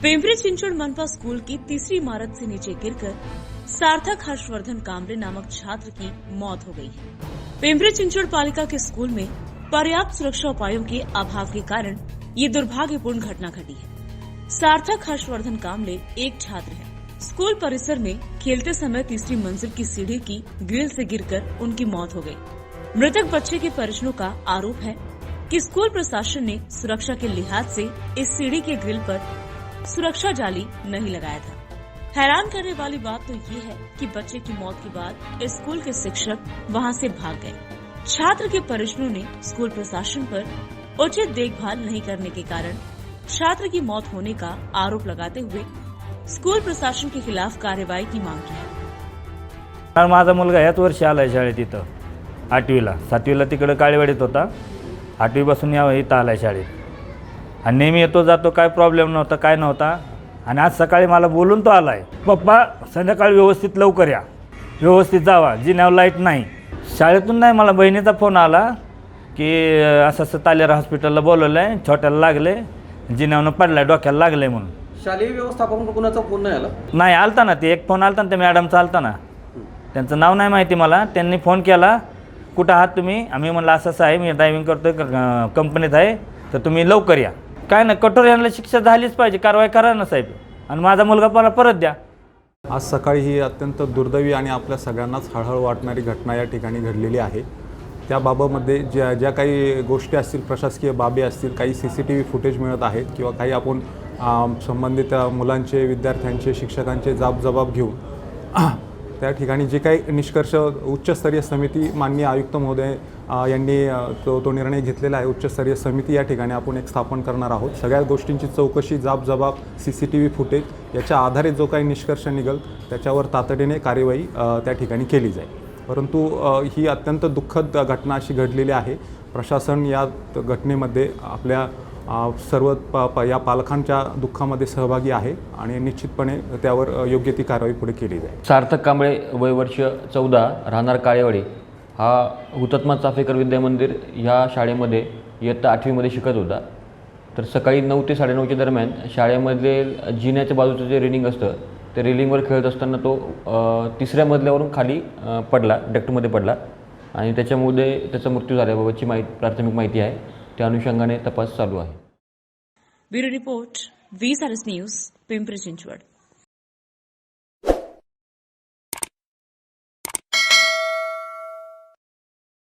पिंपरी चिंचवड मनपा स्कूल की तीसरी इमारत से नीचे गिरकर सार्थक हर्षवर्धन कामरे नामक छात्र की मौत हो गई है। पिंपरी चिंचवड पालिका के स्कूल में पर्याप्त सुरक्षा उपायों के अभाव के कारण ये दुर्भाग्यपूर्ण घटना घटी है। सार्थक हर्षवर्धन कामरे एक छात्र है। स्कूल परिसर में खेलते समय तीसरी मंजिल की सीढ़ी की ग्रिल से गिरकर उनकी मौत हो गई। मृतक बच्चे के परिजनों का आरोप है कि स्कूल प्रशासन ने सुरक्षा के लिहाज से इस सीढ़ी के ग्रिल पर सुरक्षा जाली नहीं लगाया था। हैरान करने वाली बात तो ये है कि बच्चे की मौत के बाद स्कूल के शिक्षक वहां से भाग गए। छात्र के परिजनों ने स्कूल प्रशासन पर उचित देखभाल नहीं करने के कारण छात्र की मौत होने का आरोप लगाते हुए स्कूल प्रशासन के खिलाफ कार्यवाही की मांग की है। माझा मुलगा याच वर्षी आलाय शाळेत, इथं 8वीला 7वीला तिकडे काळेवाडीत होता, 8वी पासून इथं आलाय शाळेत आणि नेहमी येतो जातो, काय प्रॉब्लेम नव्हता, काय नव्हता। आणि आज सकाळी मला बोलून तो आलाय, पप्पा संध्याकाळी व्यवस्थित लवकर या, व्यवस्थित जावा, जिन्यावर लाईट नाही। शाळेतून नाही, मला बहिणीचा फोन आला की असं तालेर हॉस्पिटलला बोलवलंय, छोट्याला लागले, जिन्यावरनं पडलाय, डोक्याला लागले म्हणून। शालेय व्यवस्थापन कुणाचा फोन नाही आला? नाही आलता ना, ते एक फोन आलता ना, त्या मॅडमचा आलता ना, त्यांचं नाव नाही माहिती मला। त्यांनी फोन केला, कुठं आहात तुम्ही? आम्ही म्हणलं असं आहे, मी ड्रायव्हिंग करतोय, कंपनीत आहे, तर तुम्ही लवकर या। काय नाही, कठोर यांना शिक्षा झालीच पाहिजे, कारवाई करा ना साहेब, आणि माझा मुलगा मला परत द्या। आज सकाळी ही अत्यंत दुर्दैवी आणि आपल्या सगळ्यांनाच हळहळ वाटणारी घटना या ठिकाणी घडलेली आहे। त्या बाबतीमध्ये ज्या काही गोष्टी असतील, प्रशासकीय बाबी असतील, काही CCTV फुटेज मिळत आहेत किंवा काही आपण संबंधित मुलांचे, विद्यार्थ्यांचे, शिक्षकांचे जबाब घेऊन त्या ठिकाणी जे काही निष्कर्ष उच्चस्तरीय समिती माननीय आयुक्त महोदय यांनी तो निर्णय घेतलेला आहे। उच्चस्तरीय समिती या ठिकाणी आपण एक स्थापन करणार आहोत। सगळ्या गोष्टींची चौकशी, जबाब, CCTV फुटेज याच्या आधारे जो काही निष्कर्ष निघेल त्याच्यावर तातडीने कार्यवाही त्या ठिकाणी केली जाईल। परंतु ही अत्यंत दुःखद घटना अशी घडलेली आहे। प्रशासन या घटनेमध्ये आपल्या सर्व या पालकांच्या दुःखामध्ये सहभागी आहे आणि निश्चितपणे त्यावर योग्य ती कारवाई पुढे केली जाईल। सार्थक कांबळे, वय वर्ष 14, राहणार काळेवाडी, हा हुतात्मा चाफेकर विद्या मंदिर ह्या शाळेमध्ये इयत्ता 8वीमध्ये शिकत होता। तर सकाळी 9 ते 9:30च्या दरम्यान शाळेमध्ये जिन्याच्या बाजूचं जे रेलिंग असतं, त्या रेलिंगवर खेळत असताना तो 3ऱ्या मजल्यावरून खाली पडला, डक्टमध्ये पडला आणि त्याच्यामुळे त्याचा मृत्यू झाल्याबाबतची प्राथमिक माहिती आहे। त्या अनुषंगाने तपास चालू आहे। Bureau report, V SRS news, Pimpri Chinchwad.